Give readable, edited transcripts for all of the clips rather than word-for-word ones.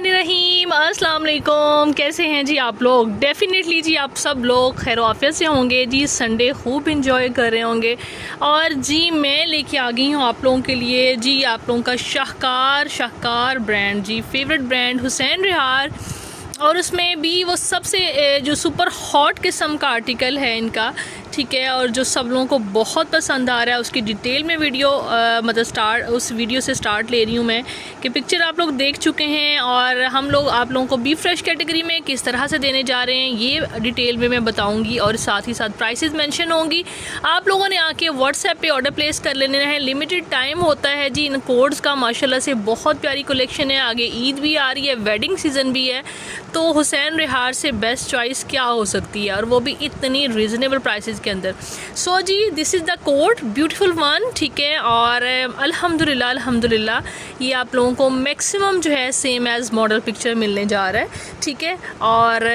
बिस्मिल्लाहिर्रहमानिर्रहीम। अस्सलाम वालेकुम। कैसे हैं जी आप लोग? डेफ़िनेटली जी आप सब लोग खैर आफियत से होंगे जी, संडे खूब इंजॉय कर रहे होंगे। और जी मैं लेके आ गई हूँ आप लोगों के लिए जी आप लोगों का शाहकार ब्रांड, जी फेवरेट ब्रांड हुसैन रिहार। और उसमें भी वो सबसे जो सुपर हॉट किस्म का आर्टिकल है इनका, ठीक है, और जो सब लोगों को बहुत पसंद आ रहा है उसकी डिटेल में वीडियो मतलब उस वीडियो से स्टार्ट ले रही हूँ मैं कि पिक्चर आप लोग देख चुके हैं और हम लोग आप लोगों को बी फ्रेश कैटेगरी में किस तरह से देने जा रहे हैं ये डिटेल में मैं बताऊँगी और साथ ही साथ प्राइसेस मेंशन होंगी। आप लोगों ने आके व्हाट्सएप पे ऑर्डर प्लेस कर लेने हैं, लिमिटेड टाइम होता है जी इन कोड्स का। माशाल्लाह से बहुत प्यारी कलेक्शन है, आगे ईद भी आ रही है, वेडिंग सीज़न भी है, तो हुसैन रिहार से बेस्ट चॉइस क्या हो सकती है और वो भी इतनी रीज़नेबल प्राइसेस के अंदर। सो जी this is the code beautiful one, ठीक है। और अल्हम्दुलिल्लाह ये आप लोगों को मैक्सिमम जो है सेम एज़ मॉडल पिक्चर मिलने जा रहा है, ठीक है। और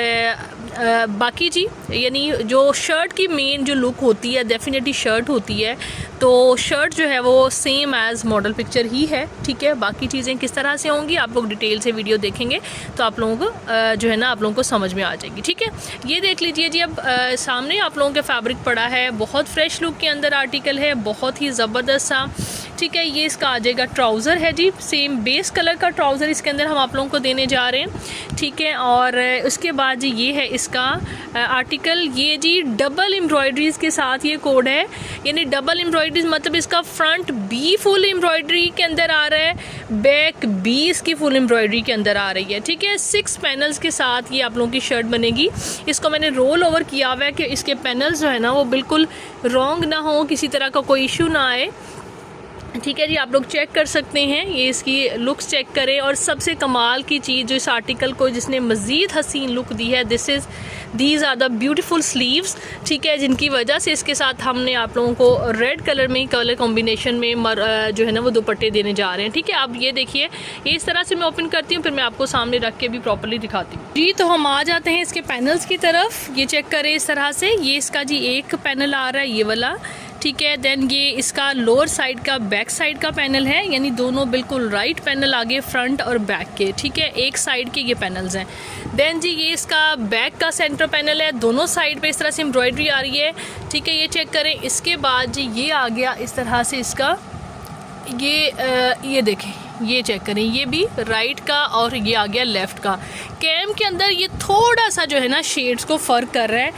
बाकी जी यानी जो शर्ट की मेन जो लुक होती है डेफिनेटली शर्ट होती है, तो शर्ट जो है वो सेम एज़ मॉडल पिक्चर ही है, ठीक है। बाकी चीज़ें किस तरह से होंगी आप लोग डिटेल से वीडियो देखेंगे तो आप लोगों को जो है ना आप लोगों को समझ में आ जाएगी, ठीक है। ये देख लीजिए जी अब सामने आप लोगों के फैब्रिक पड़ा है, बहुत फ्रेश लुक के अंदर आर्टिकल है, बहुत ही ज़बरदस्त सा, ठीक है। ये इसका आ जाएगा ट्राउज़र है जी, सेम बेस कलर का ट्राउज़र इसके अंदर हम आप लोगों को देने जा रहे हैं, ठीक है। और उसके बाद जी ये है इसका आर्टिकल, ये जी डबल एम्ब्रॉयडरीज़ के साथ ये कोड है, यानी डबल एम्ब्रॉयडरीज मतलब इसका फ्रंट भी फुल एम्ब्रॉयडरी के अंदर आ रहा है, बैक भी इसकी फुल एम्ब्रॉयडरी के अंदर आ रही है, ठीक है। 6 पैनल्स के साथ ये आप लोगों की शर्ट बनेगी। इसको मैंने रोल ओवर किया हुआ है कि इसके पैनल्स जो है ना वो बिल्कुल रॉन्ग ना हो, किसी तरह का कोई इशू ना आए, ठीक है जी। आप लोग चेक कर सकते हैं, ये इसकी लुक्स चेक करें। और सबसे कमाल की चीज़ जो इस आर्टिकल को जिसने मज़ीद हसीन लुक दी है, these are the beautiful sleeves, ठीक है, जिनकी वजह से इसके साथ हमने आप लोगों को रेड कलर में कलर कॉम्बिनेशन में जो है ना वो दुपट्टे देने जा रहे हैं, ठीक है। आप ये देखिए, ये इस तरह से मैं ओपन करती हूँ, फिर मैं आपको सामने रख के भी प्रॉपरली दिखाती हूँ जी। तो हम आ जाते हैं इसके पैनल्स की तरफ, ये चेक करें इस तरह से, ये इसका जी एक पैनल आ रहा है ये वाला, ठीक है। देन ये इसका लोअर साइड का बैक साइड का पैनल है, यानी दोनों बिल्कुल राइट पैनल आगे फ्रंट और बैक के, ठीक है, एक साइड के ये पैनल्स हैं। देन जी ये इसका बैक का सेंटर पैनल है, दोनों साइड पे इस तरह से एम्ब्रॉयडरी आ रही है, ठीक है, ये चेक करें। इसके बाद जी ये आ गया इस तरह से इसका ये देखें, ये चेक करें, ये भी राइट का और ये आ गया लेफ़्ट का। कैम के अंदर ये थोड़ा सा जो है ना शेड्स को फ़र्क कर रहा है,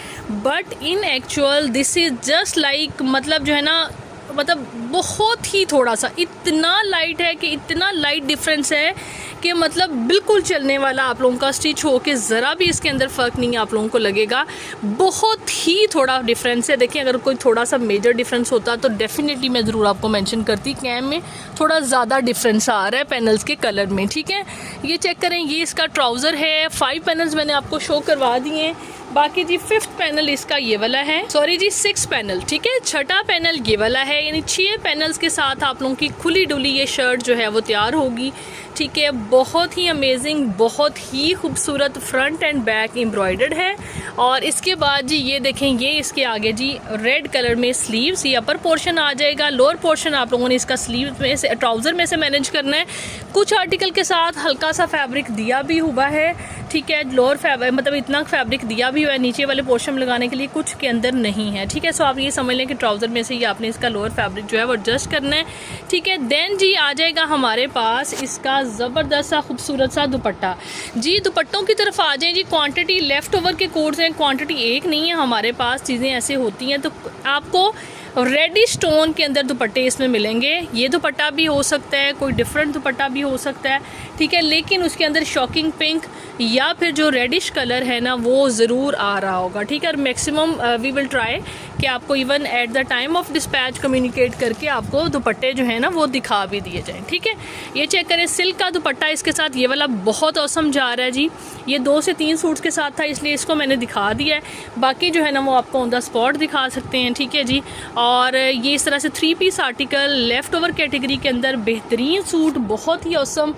but in actual this is just like मतलब जो है ना मतलब बहुत ही थोड़ा सा इतना लाइट है कि इतना लाइट डिफरेंस है कि मतलब बिल्कुल चलने वाला आप लोगों का स्टिच हो के ज़रा भी इसके अंदर फ़र्क नहीं आप लोगों को लगेगा, बहुत ही थोड़ा डिफरेंस है। देखिए अगर कोई थोड़ा सा मेजर डिफरेंस होता तो डेफिनेटली मैं ज़रूर आपको मेंशन करती, कैम में थोड़ा ज़्यादा डिफरेंस आ रहा है पैनल्स के कलर में, ठीक है। ये चेक करें, ये इसका ट्राउज़र है, 5 पैनल्स मैंने आपको शो करवा दिए हैं। बाकी जी 5th पैनल इसका ये वाला है, सॉरी जी 6 पैनल, ठीक है, 6ठा पैनल ये वाला है, यानी 6 पैनल्स के साथ आप लोगों की खुली डुली ये शर्ट जो है वो तैयार होगी, ठीक है। बहुत ही अमेजिंग, बहुत ही खूबसूरत फ्रंट एंड बैक एम्ब्रॉयडर्ड है। और इसके बाद जी ये देखें, ये इसके आगे जी रेड कलर में स्लीव्स, ये अपर पोर्शन आ जाएगा, लोअर पोर्शन आप लोगों ने इसका स्लीव में से ट्राउज़र में से मैनेज करना है। कुछ आर्टिकल के साथ हल्का सा फैब्रिक दिया भी हुआ है, ठीक है, लोअर फैब्रिक मतलब इतना फैब्रिक दिया भी हुआ है नीचे वाले पोर्शन में लगाने के लिए, कुछ के अंदर नहीं है, ठीक है। सो आप ये समझ लें कि ट्राउज़र में से ही आपने इसका लोअर फैब्रिक जो है वो एडजस्ट करना है, ठीक है। देन जी आ जाएगा हमारे पास इसका ज़बरदस्त सा खूबसूरत सा दुपट्टा। जी दुपट्टों की तरफ आ जाएं जी, क्वांटिटी लेफ़्ट ओवर के कोड्स हैं, क्वांटिटी एक नहीं है हमारे पास, चीज़ें ऐसे होती हैं। तो आपको रेडिश टोन के अंदर दुपट्टे इसमें मिलेंगे, ये दुपट्टा भी हो सकता है, कोई डिफरेंट दुपट्टा भी हो सकता है, ठीक है, लेकिन उसके अंदर शॉकिंग पिंक या फिर जो रेडिश कलर है ना वो ज़रूर आ रहा होगा, ठीक है। और मैक्सिमम वी विल ट्राई कि आपको even at the time of dispatch communicate करके आपको दुपट्टे जो है ना वो दिखा भी दिए जाएँ, ठीक है। ये चेक करें, सिल्क का दुपट्टा इसके साथ ये वाला बहुत औसम जा रहा है जी, ये 2 से 3 सूट्स के साथ था इसलिए इसको मैंने दिखा दिया है, बाकी जो है ना वो आपको ऑन द स्पॉट दिखा सकते हैं, ठीक है जी। और ये इस तरह से 3 piece article left over category के अंदर बेहतरीन सूट, बहुत ही औसम,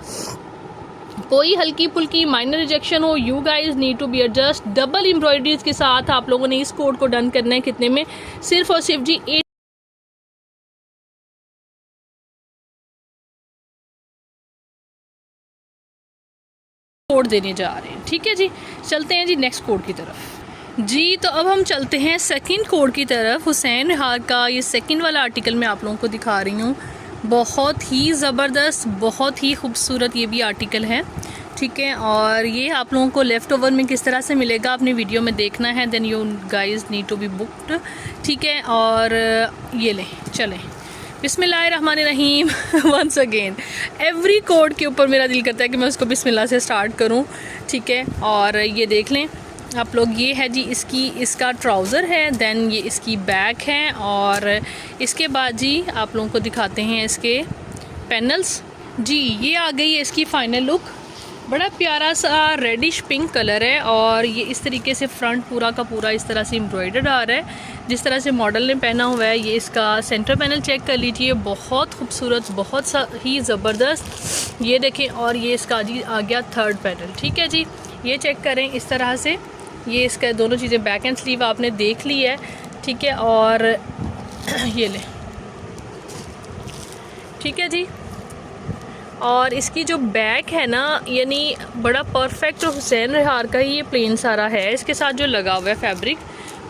कोई हल्की फुल्की माइनर रिजेक्शन हो, you guys need to be adjust. Double embroideries के साथ आप लोगों ने इस कोड को डन करना है कितने में, सिर्फ और सिर्फ जी कोड देने जा रहे हैं। ठीक है जी, चलते हैं जी नेक्स्ट कोड की तरफ जी। तो अब हम चलते हैं सेकंड कोड की तरफ। हुसैन रिहार का ये सेकंड वाला आर्टिकल मैं आप लोगों को दिखा रही हूँ। बहुत ही ज़बरदस्त, बहुत ही खूबसूरत ये भी आर्टिकल है। ठीक है, और ये आप लोगों को लेफ़्ट ओवर में किस तरह से मिलेगा अपने वीडियो में देखना है, then you guys need to be booked. ठीक है, और ये लें, चलें बिस्मिल्लाहिर्रहमानिर्रहीम। वंस अगेन एवरी कोड के ऊपर मेरा दिल करता है कि मैं उसको बिस्मिल्लाह से स्टार्ट करूं। ठीक है, और ये देख लें आप लोग, ये है जी इसका ट्राउज़र है, देन ये इसकी बैक है, और इसके बाद जी आप लोगों को दिखाते हैं इसके पैनल्स जी। ये आ गई है इसकी फ़ाइनल लुक। बड़ा प्यारा सा रेडिश पिंक कलर है, और ये इस तरीके से फ्रंट पूरा का पूरा इस तरह से एम्ब्रॉयडर्ड आ रहा है जिस तरह से मॉडल ने पहना हुआ है। ये इसका सेंटर पैनल चेक कर लीजिए, बहुत खूबसूरत, बहुत ही ज़बरदस्त। ये देखें, और ये इसका जी आ गया थर्ड पैनल। ठीक है जी, ये चेक करें इस तरह से। ये इसका दोनों चीज़ें बैक एंड स्लीव आपने देख ली है। ठीक है, और ये लें, ठीक है जी। और इसकी जो बैक है ना, यानी बड़ा परफेक्ट हुसैन रिहार का ही ये प्लेन सारा है, इसके साथ जो लगा हुआ है फैब्रिक,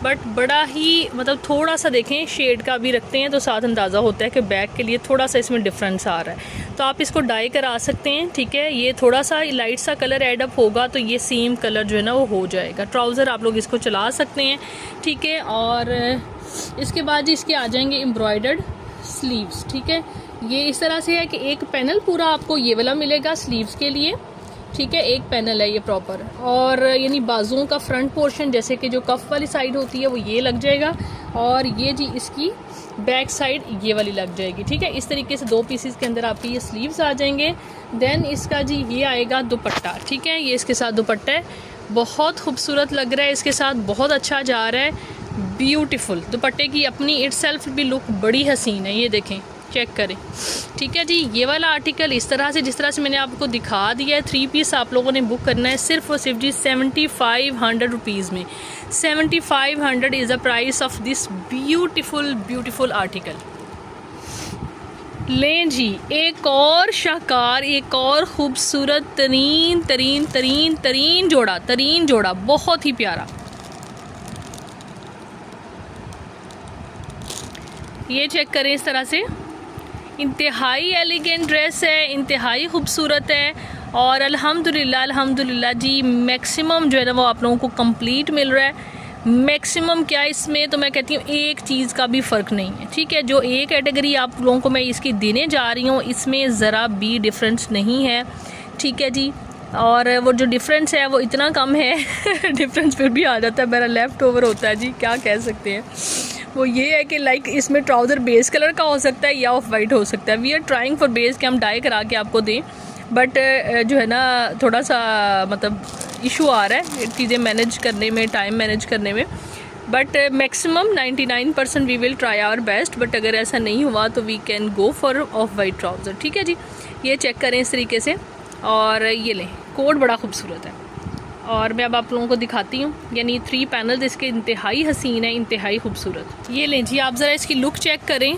बट बड़ा ही मतलब थोड़ा सा देखें शेड का भी रखते हैं तो साथ अंदाज़ा होता है कि बैक के लिए थोड़ा सा इसमें डिफरेंस आ रहा है, तो आप इसको डाई करा सकते हैं। ठीक है, ये थोड़ा सा लाइट सा कलर एड अप होगा तो ये सेम कलर जो है ना वो हो जाएगा। ट्राउज़र आप लोग इसको चला सकते हैं। ठीक है, और इसके बाद जी इसके आ जाएंगे एम्ब्रॉयडर्ड स्लीव्स। ठीक है, ये इस तरह से है कि एक पैनल पूरा आपको ये वाला मिलेगा स्लीव्स के लिए। ठीक है, एक पैनल है ये प्रॉपर, और यानी बाजुओं का फ्रंट पोर्शन जैसे कि जो कफ वाली साइड होती है वो ये लग जाएगा, और ये जी इसकी बैक साइड ये वाली लग जाएगी। ठीक है, इस तरीके से दो पीसेस के अंदर आपके ये स्लीव्स आ जाएंगे। देन इसका जी ये आएगा दुपट्टा। ठीक है, ये इसके साथ दुपट्टा है, बहुत खूबसूरत लग रहा है, इसके साथ बहुत अच्छा जा रहा है, ब्यूटीफुल। दुपट्टे की अपनी इटसेल्फ भी लुक बड़ी हसीन है, ये देखें, चेक करें। ठीक है जी, ये वाला आर्टिकल इस तरह से जिस तरह से मैंने आपको दिखा दिया है, 3 पीस आप लोगों ने बुक करना है सिर्फ और सिर्फ जी 7500 रुपीज़ में। 7500 is the price of this beautiful article. लें जी, एक और शाहकार, एक और खूबसूरत तरीन जोड़ा, बहुत ही प्यारा। ये चेक करें इस तरह से, इंतहाई एलिगेंट ड्रेस है, इंतहाई खूबसूरत है, और अल्हम्दुलिल्लाह जी मैक्सिमम जो है ना वो आप लोगों को कंप्लीट मिल रहा है। मैक्सिमम क्या, इसमें तो मैं कहती हूँ एक चीज़ का भी फ़र्क नहीं है। ठीक है, जो एक कैटेगरी आप लोगों को मैं इसकी देने जा रही हूँ इसमें ज़रा भी डिफरेंस नहीं है। ठीक है जी, और वो जो डिफरेंस है वो इतना कम है डिफरेंस फिर भी आ जाता है, मेरा लेफ़्ट ओवर होता है जी, क्या कह सकते हैं। वो ये है कि लाइक इसमें ट्राउज़र बेस कलर का हो सकता है या ऑफ वाइट हो सकता है। We are trying for best कि हम डाई करा के आपको दें, बट जो है ना थोड़ा सा मतलब इशू आ रहा है चीज़ें मैनेज करने में, टाइम मैनेज करने में, but maximum 99% we will try our best. But अगर ऐसा नहीं हुआ तो we can go for of white trouser. ठीक है जी, ये चेक करें इस तरीके से, और ये लें, कोड बड़ा खूबसूरत है, और मैं अब आप लोगों को दिखाती हूँ। यानी 3 पैनल इसके इंतहाई हसीन है, इंतहाई खूबसूरत। ये लें जी, आप ज़रा इसकी लुक चेक करें,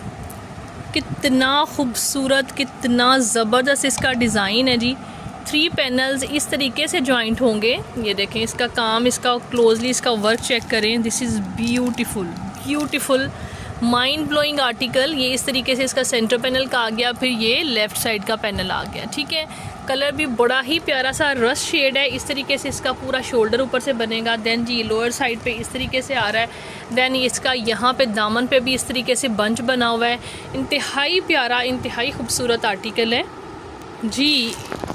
कितना खूबसूरत, कितना ज़बरदस्त इसका डिज़ाइन है जी। 3 पैनल्स इस तरीके से जॉइंट होंगे। ये देखें इसका काम, इसका क्लोजली इसका वर्क चेक करें। This is beautiful mind blowing article. ये इस तरीके से इसका सेंटर पैनल का आ गया, फिर ये लेफ़्ट साइड का पैनल आ गया। ठीक है, कलर भी बड़ा ही प्यारा सा रस्ट शेड है। इस तरीके से इसका पूरा शोल्डर ऊपर से बनेगा। देन जी लोअर साइड पे इस तरीके से आ रहा है। देन इसका यहाँ पे दामन पे भी इस तरीके से बंच बना हुआ है। इंतहाई प्यारा, इंतहाई खूबसूरत आर्टिकल है जी।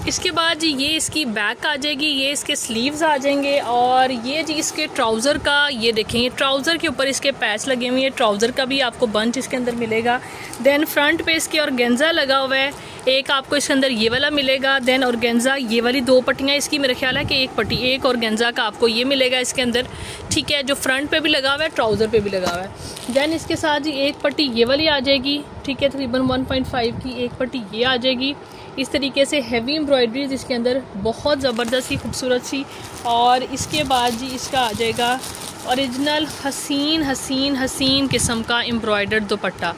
इसके बाद जी ये इसकी बैक आ जाएगी, ये इसके स्लीव्स आ जाएंगे, और ये जी इसके ट्राउज़र का, ये देखें, ये ट्राउज़र के ऊपर इसके पैच लगे हुए हैं। ट्राउज़र का भी आपको बंच इसके अंदर मिलेगा। देन फ्रंट पे इसके ऑर्गेन्जा लगा हुआ है, एक आपको इसके अंदर ये वाला मिलेगा। देन ऑर्गेन्जा, ये वाली 2 पट्टियाँ इसकी, मेरा ख्याल है कि एक पट्टी, एक ऑर्गेन्जा का आपको ये मिलेगा इसके अंदर। ठीक है, जो फ्रंट पे भी लगा हुआ है, ट्राउज़र पे भी लगा हुआ है। देन इसके साथ जी एक पट्टी ये वाली आ जाएगी। ठीक है, तकरीबन 1.5 की एक पट्टी ये आ जाएगी। इस तरीके से हैवी एम्ब्रॉयडरीज इसके अंदर, बहुत ज़बरदस्त सी, खूबसूरत सी। और इसके बाद जी इसका आ जाएगा ओरिजिनल हसीन किस्म का एम्ब्रॉयडर्ड दुपट्टा।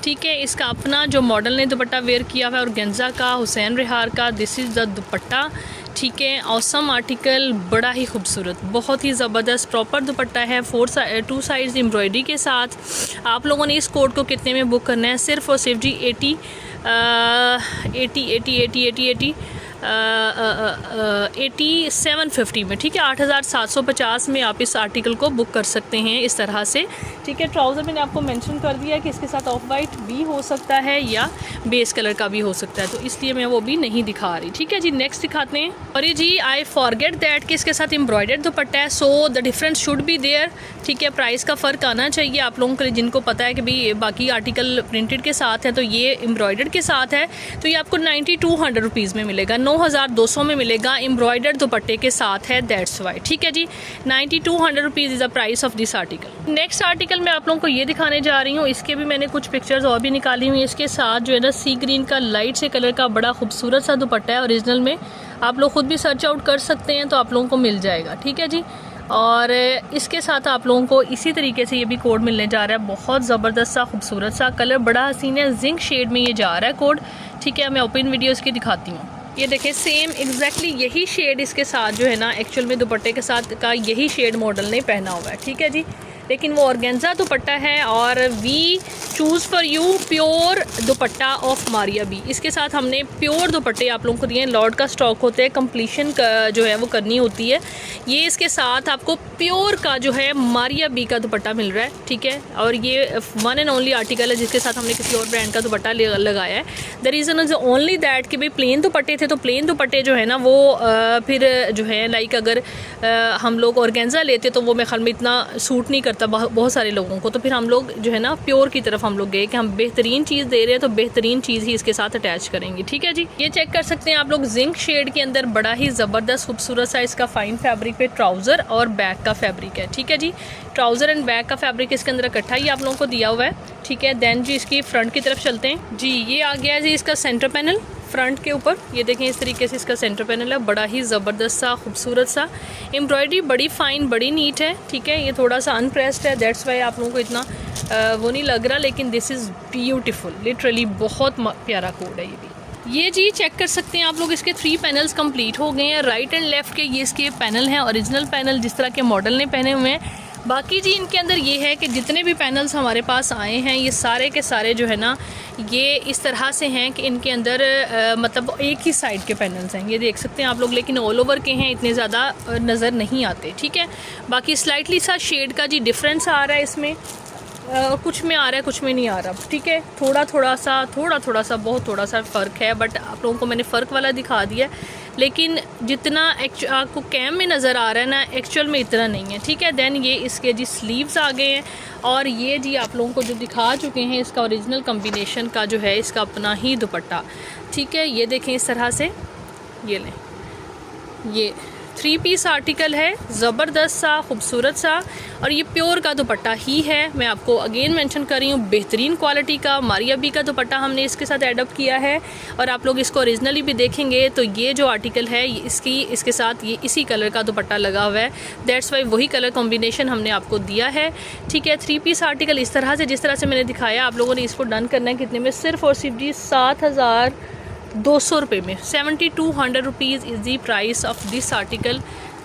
ठीक है, इसका अपना जो मॉडल ने दुपट्टा वेयर किया हुआ है ऑर्गेन्जा का, हुसैन रिहार का, दिस इज़ द दुपट्टा। ठीक है, ऑसम आर्टिकल, बड़ा ही खूबसूरत, बहुत ही ज़बरदस्त प्रॉपर दुपट्टा है, 2 साइड्स एम्ब्रॉयडरी के साथ। आप लोगों ने इस कोड को कितने में बुक करना है? सिर्फ और सिर्फ जी 8750 में, ठीक है, 8750 में आप इस आर्टिकल को बुक कर सकते हैं इस तरह से। ठीक है, ट्राउज़र मैंने आपको मेंशन कर दिया है कि इसके साथ ऑफ वाइट भी हो सकता है या बेस कलर का भी हो सकता है, तो इसलिए मैं वो भी नहीं दिखा रही। ठीक है जी, नेक्स्ट दिखाते हैं। और ये जी आई फॉरगेट दैट कि इसके साथ एम्ब्रॉयडर्ड दुपट्टा है, so the difference should be there. ठीक है, प्राइस का फ़र्क आना चाहिए आप लोगों के लिए, जिनको पता है कि भाई बाकी आर्टिकल प्रिंटेड के साथ है तो ये एम्ब्रॉयडर्ड के साथ है, तो ये आपको 9200 रुपीज़ में मिलेगा, 9200 में मिलेगा, एम्ब्रॉयडर्ड दुपट्टे के साथ है, दैट्स वाई। ठीक है जी, 9200 rupees is the price of this article. Next article मैं आप लोगों को ये दिखाने जा रही हूँ, इसके भी मैंने कुछ पिक्चर्स और भी निकाली हुई हैं। इसके साथ जो है ना सी ग्रीन का लाइट से कलर का बड़ा खूबसूरत सा दुपट्टा है ओरिजिनल में, आप लोग खुद भी सर्च आउट कर सकते हैं तो आप लोगों को मिल जाएगा। ठीक है जी, और इसके साथ आप लोगों को इसी तरीके से ये भी कोड मिलने जा रहा है, बहुत ज़बरदस्त सा खूबसूरत सा कलर, बड़ा हसीन है, जिंक शेड में ये जा रहा है कोड। ठीक है, मैं ओपन वीडियो इसकी दिखाती हूँ। ये देखें, सेम एग्जैक्टली यही शेड इसके साथ जो है ना एक्चुअल में दुपट्टे के साथ का यही शेड मॉडल ने पहना हुआ है। ठीक है जी, लेकिन वो ऑर्गेन्जा दुपट्टा है और we choose for you pure dupatta of Maria B. इसके साथ हमने प्योर दुपट्टे आप लोगों को दिए हैं, लॉट का स्टॉक होता है, कंप्लीशन जो है वो करनी होती है। ये इसके साथ आपको प्योर का जो है मारिया बी का दुपट्टा मिल रहा है। ठीक है, और ये वन एंड ओनली आर्टिकल है जिसके साथ हमने किसी और ब्रांड का दुपट्टा लगाया है। The reason is only that कि भाई प्लेन दुपट्टे थे तो प्लेन दुपट्टे जो है ना वो फिर जो है लाइक अगर हम लोग ऑर्गेन्जा लेते तो वो मेरे ख्याल में इतना सूट नहीं करता बहुत सारे लोगों को, तो फिर हम लोग जो है ना प्योर की तरफ हम लोग गए कि हम बेहतरीन चीज़ दे रहे हैं तो बेहतरीन चीज़ ही इसके साथ अटैच करेंगे। ठीक है जी, ये चेक कर सकते हैं आप लोग, जिंक शेड के अंदर बड़ा ही ज़बरदस्त खूबसूरत सा इसका फाइन फैब्रिक पे ट्राउज़र और बैक का फैब्रिक है। ठीक है जी, ट्राउज़र एंड बैक का फैब्रिक इसके अंदर इकट्ठा ही आप लोगों को दिया हुआ है। ठीक है, देन जी इसकी फ्रंट की तरफ चलते हैं जी। ये आ गया है जी इसका सेंटर पैनल फ्रंट के ऊपर, ये देखें इस तरीके से इसका सेंटर पैनल है, बड़ा ही ज़बरदस्त सा खूबसूरत सा, एम्ब्रॉयडरी बड़ी फ़ाइन बड़ी नीट है। ठीक है, ये थोड़ा सा अनप्रेस्ड है, दैट्स वाई आप लोगों को इतना वो नहीं लग रहा, लेकिन दिस इज़ ब्यूटीफुल, लिटरली बहुत प्यारा कोड है ये भी। ये जी चेक कर सकते हैं आप लोग, इसके 3 पैनल्स कंप्लीट हो गए हैं, राइट एंड लेफ़्ट के ये इसके पैनल हैं, ओरिजिनल पैनल जिस तरह के मॉडल ने पहने हुए हैं। बाकी जी इनके अंदर ये है कि जितने भी पैनल्स हमारे पास आए हैं ये सारे के सारे जो है ना ये इस तरह से हैं कि इनके अंदर मतलब एक ही साइड के पैनल्स हैं, ये देख सकते हैं आप लोग, लेकिन ऑल ओवर के हैं, इतने ज़्यादा नज़र नहीं आते। ठीक है, बाकी स्लाइटली सा शेड का जी डिफरेंस आ रहा है इसमें, कुछ में आ रहा है कुछ में नहीं आ रहा। ठीक है, थोड़ा थोड़ा सा बहुत थोड़ा सा फ़र्क है, बट आप लोगों को मैंने फ़र्क वाला दिखा दिया, लेकिन जितना आपको कैम में नज़र आ रहा है ना एक्चुअल में इतना नहीं है। ठीक है, देन ये इसके जी स्लीव्स आ गए हैं, और ये जी आप लोगों को जो दिखा चुके हैं इसका ओरिजिनल कम्बिनेशन का जो है इसका अपना ही दुपट्टा। ठीक है, ये देखें इस तरह से, ये लें, ये 3 पीस आर्टिकल है, ज़बरदस्त सा खूबसूरत सा, और ये प्योर का दुपट्टा ही है। मैं आपको अगेन मेंशन कर रही हूँ, बेहतरीन क्वालिटी का मारिया बी का दुपट्टा हमने इसके साथ एडप्ट किया है, और आप लोग इसको ओरिजिनली भी देखेंगे तो ये जो आर्टिकल है इसके साथ ये इसी कलर का दुपट्टा लगा हुआ है, दैट्स वाई वही कलर कॉम्बिनेशन हमने आपको दिया है। ठीक है, 3 पीस आर्टिकल इस तरह से जिस तरह से मैंने दिखाया, आप लोगों ने इसको डन करना है कितने में? सिर्फ और सिर्फ जी 7200 रुपये में, 7200 rupees is the price of this article.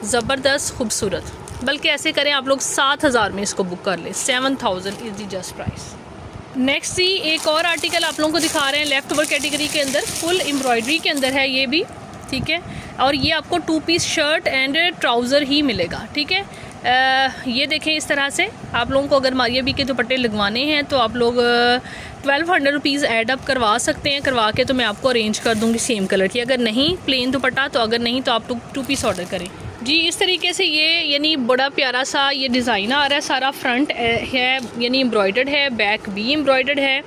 ज़बरदस्त खूबसूरत, बल्कि ऐसे करें आप लोग 7000 में इसको बुक कर लें, 7000 is the just price. Next जी एक और आर्टिकल आप लोगों को दिखा रहे हैं लेफ्ट ओवर कैटेगरी के अंदर, फुल एम्ब्रॉयडरी के अंदर है ये भी। ठीक है, और ये आपको 2 पीस शर्ट एंड ट्राउज़र ही मिलेगा। ठीक है, ये देखें इस तरह से, आप लोगों को अगर मारिया बी के दुपट्टे लगवाने हैं तो आप लोग 1200 रुपीज़ एडअप करवा सकते हैं, करवा के तो मैं आपको अरेंज कर दूँगी सेम कलर की, अगर नहीं प्लेन दुपट्टा तो, अगर नहीं तो आप 2 पीस ऑर्डर करें जी। इस तरीके से ये यानी बड़ा प्यारा सा ये डिज़ाइन आ रहा है, सारा फ्रंट है यानी एम्ब्रॉयडर्ड है, बैक भी एम्ब्रॉयडर्ड है।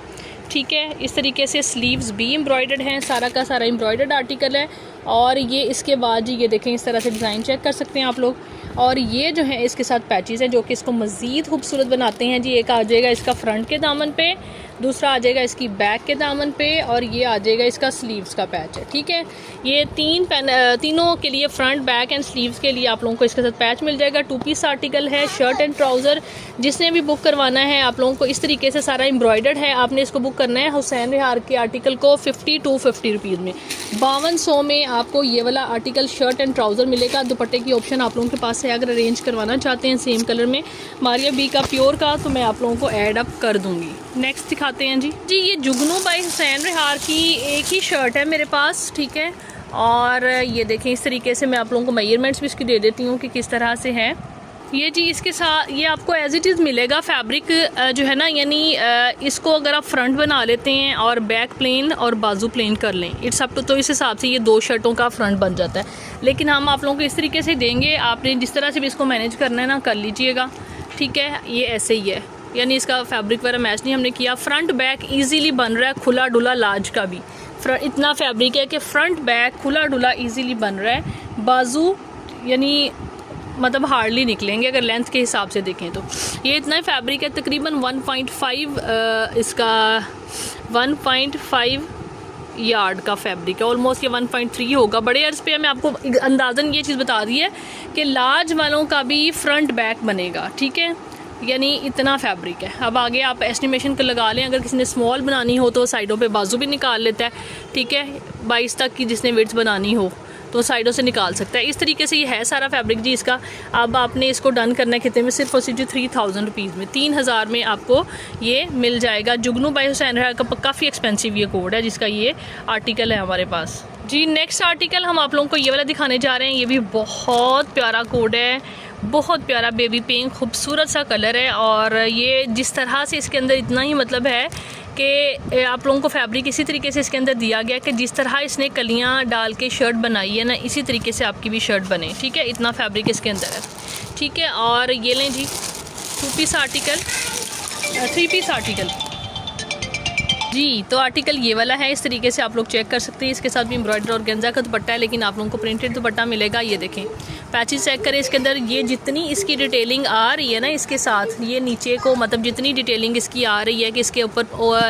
ठीक है, इस तरीके से स्लीव्स भी एम्ब्रॉयडर्ड हैं, सारा का सारा एम्ब्रॉयडर्ड आर्टिकल है। और ये इसके बाद जी ये देखें इस तरह से डिज़ाइन चेक कर सकते हैं आप लोग, और ये जो है इसके साथ पैचेस हैं जो कि इसको मज़ीद खूबसूरत बनाते हैं जी। एक आ जाएगा इसका फ्रंट के दामन पे, दूसरा आ जाएगा इसकी बैक के दामन पे, और ये आ जाएगा इसका स्लीव्स का पैच है। ठीक है, ये तीनों के लिए फ्रंट बैक एंड स्लीव्स के लिए आप लोगों को इसके साथ पैच मिल जाएगा। 2 पीस आर्टिकल है, शर्ट एंड ट्राउज़र। जिसने भी बुक करवाना है आप लोगों को इस तरीके से सारा एम्ब्रॉयडर्ड है, आपने इसको बुक करना है हुसैन रिहार के आर्टिकल को 5250 रुपीज़ में, 5200 में आपको ये वाला आर्टिकल शर्ट एंड ट्राउज़र मिलेगा। दुपट्टे की ऑप्शन आप लोगों के पास है, अगर अरेंज करवाना चाहते हैं सेम कलर में मारिया बी का प्योर का, तो मैं आप लोगों को ऐड अप कर दूँगी। नेक्स्ट दिखाते हैं जी। ये जुगनू बाय हुसैन रिहार की एक ही शर्ट है मेरे पास, ठीक है। और ये देखें इस तरीके से मैं आप लोगों को मेजरमेंट्स भी इसकी दे देती हूँ कि किस तरह से है ये जी। इसके साथ ये आपको एज इट इज़ मिलेगा फैब्रिक जो है ना, यानी इसको अगर आप फ्रंट बना लेते हैं और बैक प्लेन और बाजू प्लेन कर लें, इट्स अप टू, तो इस हिसाब से ये 2 शर्टों का फ्रंट बन जाता है। लेकिन हम आप लोगों को इस तरीके से देंगे, आपने जिस तरह से भी इसको मैनेज करना है ना कर लीजिएगा, ठीक है। ये ऐसे ही है, यानी इसका फैब्रिक वगैरह मैच नहीं हमने किया। फ्रंट बैक ईजीली बन रहा है, खुला डुला लार्ज का भी इतना फैब्रिक है कि फ्रंट बैक खुला डुला ईजीली बन रहा है। बाजू यानी मतलब हार्डली निकलेंगे अगर लेंथ के हिसाब से देखें तो। ये इतना ही फैब्रिक है, तकरीबन 1.5 इसका 1.5 यार्ड का फैब्रिक है, ऑलमोस्ट ये 1.3 होगा। बड़े अर्ज पे मैं आपको अंदाज़न ये चीज़ बता दी है कि लार्ज वालों का भी फ्रंट बैक बनेगा, ठीक है। यानी इतना फैब्रिक है। अब आगे आप एस्टिमेशन को लगा लें, अगर किसी ने स्मॉल बनानी हो तो साइडों पे बाजू भी निकाल लेता है, ठीक है। 22 तक की जिसने विड्थ बनानी हो तो साइडों से निकाल सकता है। इस तरीके से ये है सारा फैब्रिक जी इसका। अब आपने इसको डन करना है कितने में, सिर्फ और सिर्फ 3000 रुपीज़ में, 3000 में आपको ये मिल जाएगा। जुगनू बाय हुसैन रिहार का काफ़ी एक्सपेंसिव ये कोड है जिसका ये आर्टिकल है हमारे पास जी। नेक्स्ट आर्टिकल हम आप लोगों को ये वाला दिखाने जा रहे हैं। ये भी बहुत प्यारा कोड है, बहुत प्यारा बेबी पिंक, खूबसूरत सा कलर है। और ये जिस तरह से इसके अंदर इतना ही मतलब है कि आप लोगों को फैब्रिक इसी तरीके से इसके अंदर दिया गया कि जिस तरह इसने कलियां डाल के शर्ट बनाई है ना, इसी तरीके से आपकी भी शर्ट बने, ठीक है। इतना फैब्रिक इसके अंदर है, ठीक है। और ये लें जी 2 पीस आर्टिकल, 3 पीस आर्टिकल जी। तो आर्टिकल ये वाला है, इस तरीके से आप लोग चेक कर सकते हैं। इसके साथ भी एम्ब्रॉयडर और गेंजा का दुपट्टा है, लेकिन आप लोगों को प्रिंटेड दुपट्टा मिलेगा। ये देखें पैचेस चेक करें इसके अंदर, ये जितनी इसकी डिटेलिंग आ रही है ना इसके साथ, ये नीचे को मतलब जितनी डिटेलिंग इसकी आ रही है कि इसके ऊपर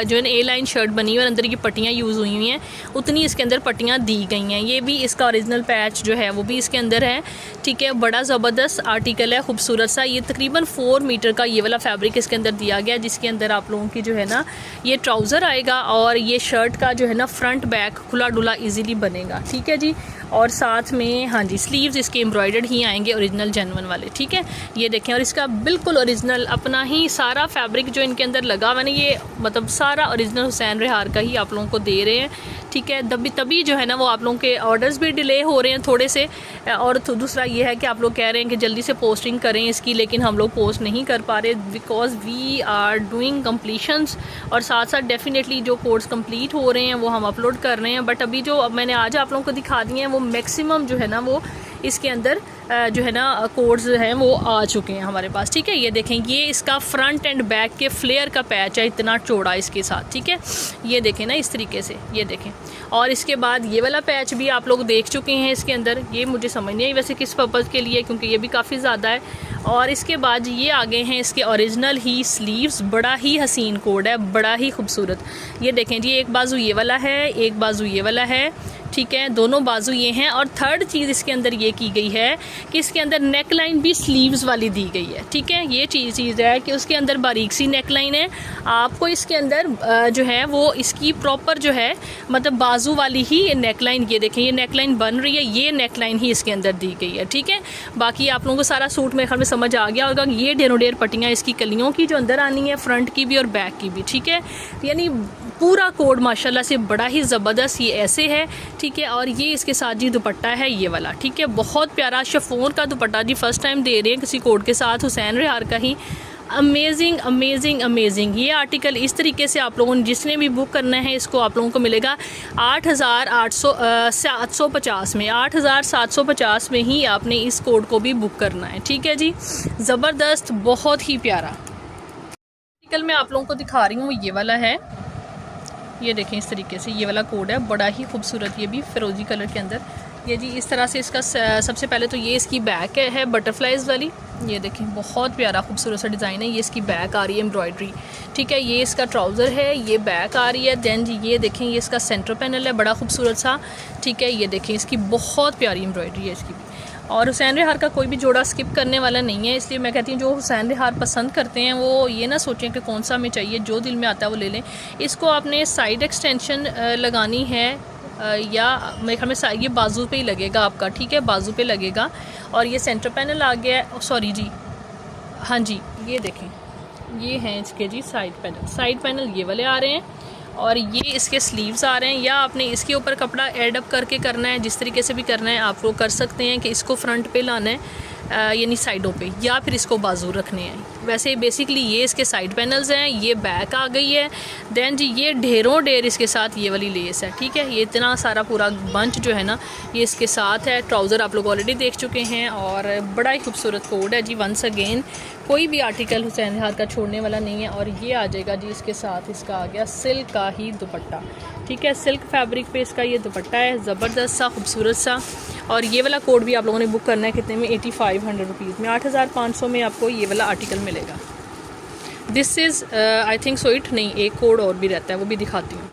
जो है ना ए लाइन शर्ट बनी हुई है और अंदर की पट्टियाँ यूज़ हुई हुई हैं, उतनी इसके अंदर पट्टियाँ दी गई हैं। ये भी इसका ओरिजिनल पैच जो है वो भी इसके अंदर है, ठीक है। बड़ा ज़बरदस्त आर्टिकल है, खूबसूरत सा। ये तकरीबन 4 मीटर का ये वाला फैब्रिक इसके अंदर दिया गया, जिसके अंदर आप लोगों की जो है ना ये ट्राउज़र आएगा और ये शर्ट का जो है ना फ्रंट बैक खुला डुला ईजीली बनेगा, ठीक है जी। और साथ में हाँ जी स्लीव्स इसके एम्ब्रॉयडर्ड ही आएंगे, ओरिजिनल जेन्युइन वाले, ठीक है। ये देखें, और इसका बिल्कुल ओरिजिनल अपना ही सारा फैब्रिक जो इनके अंदर लगा हुआ है, ये मतलब सारा ओरिजिनल हुसैन रिहार का ही आप लोगों को दे रहे हैं, ठीक है। तभी जो है ना वो आप लोगों के ऑर्डर्स भी डिले हो रहे हैं थोड़े से। और दूसरा ये है कि आप लोग कह रहे हैं कि जल्दी से पोस्टिंग करें इसकी, लेकिन हम लोग पोस्ट नहीं कर पा रहे बिकॉज वी आर डूइंग कंप्लीशंस, और साथ साथ डेफिनेटली जो कोड्स कंप्लीट हो रहे हैं वो हम अपलोड कर रहे हैं। बट अभी जो मैंने आज आप लोगों को दिखा दिए हैं वो मैक्सिमम जो है ना वो इसके अंदर जो है ना कोड्स हैं वो आ चुके हैं हमारे पास, ठीक है। ये देखें, ये इसका फ्रंट एंड बैक के फ्लेयर का पैच है, इतना चौड़ा इसके साथ, ठीक है। ये देखें ना इस तरीके से, ये देखें। और इसके बाद ये वाला पैच भी आप लोग देख चुके हैं इसके अंदर, ये मुझे समझ नहीं आई वैसे किस पर्पज़ के लिए, क्योंकि ये भी काफ़ी ज़्यादा है। और इसके बाद ये आगे हैं इसके ओरिजिनल ही स्लीव्स, बड़ा ही हसीन कोड है, बड़ा ही खूबसूरत। ये देखें जी, एक बाजू ये वाला है, एक बाजू ये वाला है, ठीक है, दोनों बाजू ये हैं। और थर्ड चीज़ इसके अंदर ये की गई है कि इसके अंदर नेक लाइन भी स्लीव्स वाली दी गई है, ठीक है। ये चीज़ है कि उसके अंदर बारीक सी नेक लाइन है, आपको इसके अंदर जो है वो इसकी प्रॉपर जो है मतलब बाजू वाली ही ये नेक लाइन, ये देखें ये नेक लाइन बन रही है, ये नेक लाइन ही इसके अंदर दी गई है, ठीक है। बाकी आप लोगों को सारा सूट मेरे ख्याल में समझ आ गया होगा। ये डेरोडेर पट्टियाँ इसकी कलियों की जो अंदर आनी है, फ्रंट की भी और बैक की भी, ठीक है। यानी पूरा कोड माशाल्लाह से बड़ा ही ज़बरदस्त ये ऐसे है, ठीक है। और ये इसके साथ जी दुपट्टा है ये वाला, ठीक है, बहुत प्यारा शिफॉन का दुपट्टा जी, फर्स्ट टाइम दे रहे हैं किसी कोड के साथ, हुसैन रिहार का ही। Amazing amazing amazing. ये आर्टिकल इस तरीके से आप लोगों ने जिसने भी बुक करना है इसको आप लोगों को मिलेगा 8750 में, 8750 में ही आपने इस कोड को भी बुक करना है, ठीक है जी। ज़बरदस्त, बहुत ही प्यारा आर्टिकल मैं आप लोगों को दिखा रही हूँ, ये वाला है। ये देखें इस तरीके से ये वाला कोड है, बड़ा ही खूबसूरत, ये भी फिरोजी कलर के अंदर। ये जी इस तरह से इसका सबसे पहले तो ये इसकी बैक है बटरफ्लाइज वाली, ये देखें बहुत प्यारा खूबसूरत सा डिज़ाइन है। ये इसकी बैक आ रही है एम्ब्रॉयडरी, ठीक है। ये इसका ट्राउज़र है, ये बैक आ रही है। दैन जी ये देखें ये इसका सेंटर पैनल है, बड़ा खूबसूरत सा, ठीक है। ये देखें इसकी बहुत प्यारी एम्ब्रॉयडरी है इसकी भी। और हुसैन रिहार का कोई भी जोड़ा स्किप करने वाला नहीं है, इसलिए मैं कहती हूँ जो हुसैन रिहार पसंद करते हैं वो ये ना सोचें कि कौन सा हमें चाहिए, जो दिल में आता है वो ले लें। इसको आपने साइड एक्सटेंशन लगानी है या मेरे ख्याल में ये बाजू पे ही लगेगा आपका, ठीक है, बाजू पे लगेगा। और ये सेंटर पैनल आ गया है, सॉरी जी, हाँ जी, ये देखें, ये हैं इसके जी साइड पैनल ये वाले आ रहे हैं। और ये इसके स्लीव्स आ रहे हैं, या आपने इसके ऊपर कपड़ा एड अप करके करना है, जिस तरीके से भी करना है आप वो कर सकते हैं कि इसको फ्रंट पे लाना है यानी साइडों पे, या फिर इसको बाजू रखने हैं। वैसे बेसिकली ये इसके साइड पैनल्स हैं, ये बैक आ गई है। देन जी ये ढेरों ढेर इसके साथ ये वाली लेस है, ठीक है, ये इतना सारा पूरा बंच जो है ना ये इसके साथ है। ट्राउज़र आप लोग ऑलरेडी देख चुके हैं और बड़ा ही खूबसूरत कोड है जी। वंस अगेन कोई भी आर्टिकल हुसैन निहार का छोड़ने वाला नहीं है। और ये आ जाएगा जी इसके साथ, इसका आ गया सिल्क का ही दुपट्टा, ठीक है, सिल्क फैब्रिक पे इसका ये दुपट्टा है, ज़बरदस्त सा, खूबसूरत सा। और ये वाला कोड भी आप लोगों ने बुक करना है, कितने में, 8500 रुपीज़ में, 8500 में आपको ये वाला आर्टिकल मिलेगा। This is I think so it नहीं, एक कोड और भी रहता है, वो भी दिखाती हूँ।